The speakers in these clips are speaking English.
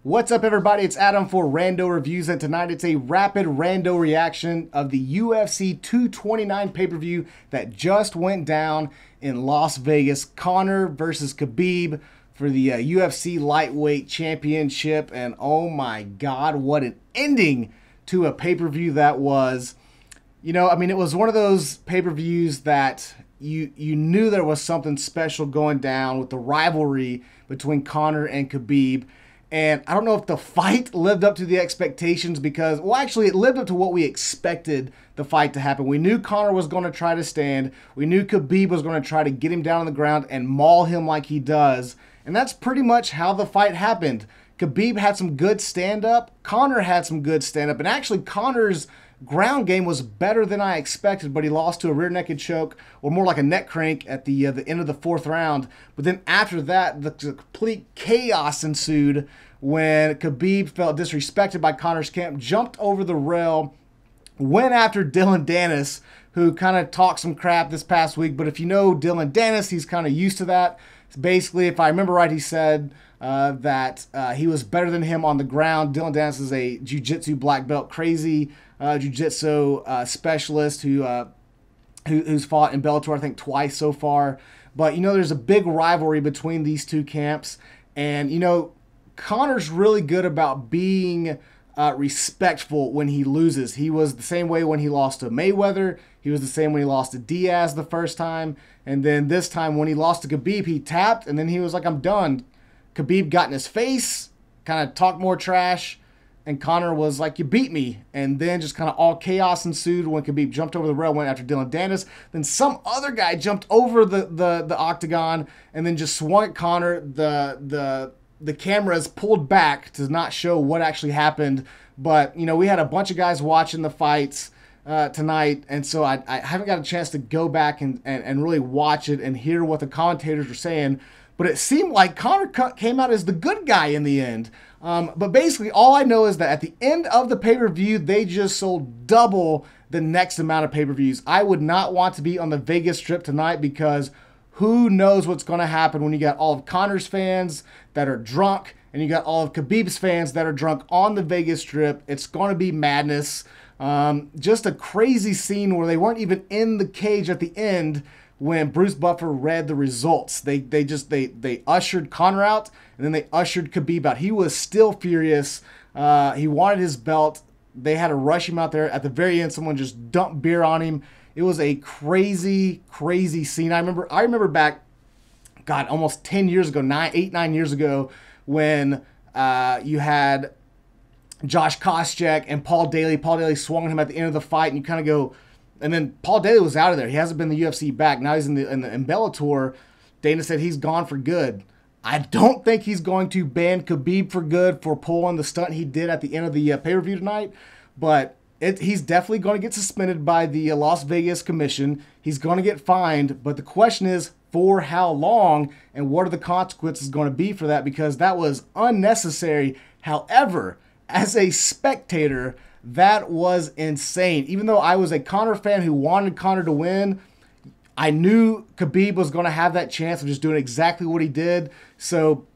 What's up, everybody? It's Adam for Rando Reviews, and tonight it's a rapid rando reaction of the UFC 229 pay-per-view that just went down in Las Vegas. Conor versus Khabib for the UFC Lightweight Championship, and oh my God, what an ending to a pay-per-view that was. You know, I mean, it was one of those pay-per-views that you knew there was something special going down with the rivalry between Conor and Khabib. And I don't know if the fight lived up to the expectations because, well, actually, it lived up to what we expected the fight to happen. We knew Conor was going to try to stand. We knew Khabib was going to try to get him down on the ground and maul him like he does. And that's pretty much how the fight happened. Khabib had some good stand-up. Conor had some good stand-up. And actually, Conor's ground game was better than I expected, but he lost to a rear naked choke, or more like a neck crank at the end of the fourth round. But then after that, the complete chaos ensued when Khabib felt disrespected by Conor's camp, jumped over the rail, went after Dillon Danis, who kind of talked some crap this past week. But if you know Dillon Danis, he's kind of used to that. Basically, if I remember right, he said that he was better than him on the ground. Dillon Danis is a jiu-jitsu black belt, crazy jiu-jitsu specialist who's fought in Bellator, I think, twice so far. But, you know, there's a big rivalry between these two camps. And, you know, Conor's really good about being respectful when he loses. He was the same way when he lost to Mayweather. He was the same when he lost to Diaz the first time. And then this time when he lost to Khabib, he tapped, and then he was like, I'm done. Khabib got in his face, kind of talked more trash, and Conor was like, you beat me. And then just kind of all chaos ensued when Khabib jumped over the rail, went after Dillon Danis. Then some other guy jumped over the octagon and then just swung at Conor. The cameras pulled back to not show what actually happened. But, you know, we had a bunch of guys watching the fights tonight, and so I haven't got a chance to go back and really watch it and hear what the commentators were saying. But it seemed like Conor came out as the good guy in the end. But basically, all I know is that at the end of the pay-per-view, they just sold double the next amount of pay-per-views. I would not want to be on the Vegas Strip tonight because who knows what's going to happen when you got all of Conor's fans that are drunk and you got all of Khabib's fans that are drunk on the Vegas Strip. It's going to be madness. Just a crazy scene where they weren't even in the cage at the end when Bruce Buffer read the results. They ushered Conor out, and then they ushered Khabib out. He was still furious. He wanted his belt. They had to rush him out there. At the very end, someone just dumped beer on him. It was a crazy, crazy scene. I remember back, God, almost 10 years ago, 9 years ago, when you had Josh Koscheck and Paul Daly. Paul Daly swung him at the end of the fight, and you kind of go, and then Paul Daly was out of there. He hasn't been in the UFC back. Now he's in Bellator. Dana said he's gone for good. I don't think he's going to ban Khabib for good for pulling the stunt he did at the end of the pay-per-view tonight, but he's definitely going to get suspended by the Las Vegas Commission. He's going to get fined, but the question is for how long and what are the consequences going to be for that, because that was unnecessary. However, as a spectator, that was insane. Even though I was a Conor fan who wanted Conor to win, I knew Khabib was going to have that chance of just doing exactly what he did. So,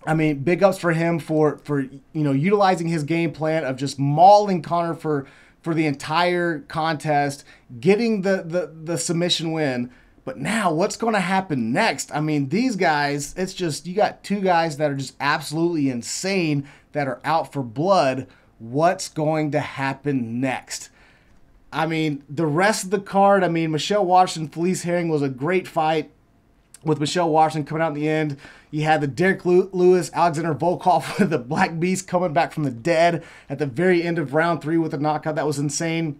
I mean, big ups for him for you know, utilizing his game plan of just mauling Conor for the entire contest, getting the submission win. But now, what's going to happen next? I mean, these guys, it's just, you got two guys that are just absolutely insane that are out for blood. What's going to happen next? I mean, the rest of the card, I mean, Michelle Waterson, Felice Herring was a great fight with Michelle Waterson coming out in the end. You had the Derek Lewis, Alexander Volkov with the Black Beast coming back from the dead at the very end of round 3 with a knockout. That was insane.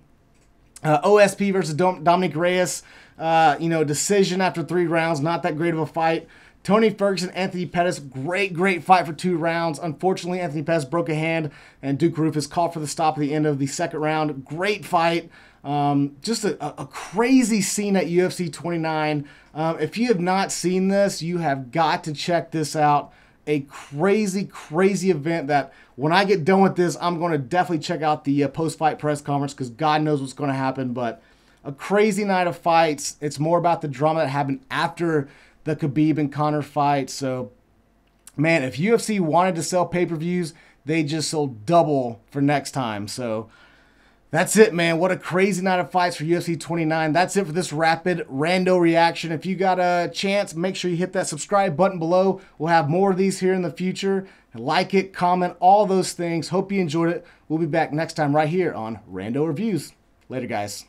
OSP versus Dominic Reyes, you know, decision after 3 rounds. Not that great of a fight. Tony Ferguson, Anthony Pettis, great fight for 2 rounds. Unfortunately, Anthony Pettis broke a hand, and Duke Roufus called for the stop at the end of the second round. Great fight. Just a crazy scene at UFC 29. If you have not seen this, you have got to check this out. A crazy event that when I get done with this, I'm going to definitely check out the post-fight press conference because God knows what's going to happen. But a crazy night of fights. It's more about the drama that happened after the Khabib and Conor fight. So man, if UFC wanted to sell pay-per-views, they just sold double for next time. So that's it, man. What a crazy night of fights for UFC 29. That's it for this rapid rando reaction. If you got a chance, make sure you hit that subscribe button below. We'll have more of these here in the future. Like it, comment, all those things. Hope you enjoyed it. We'll be back next time right here on Rando Reviews. Later, guys.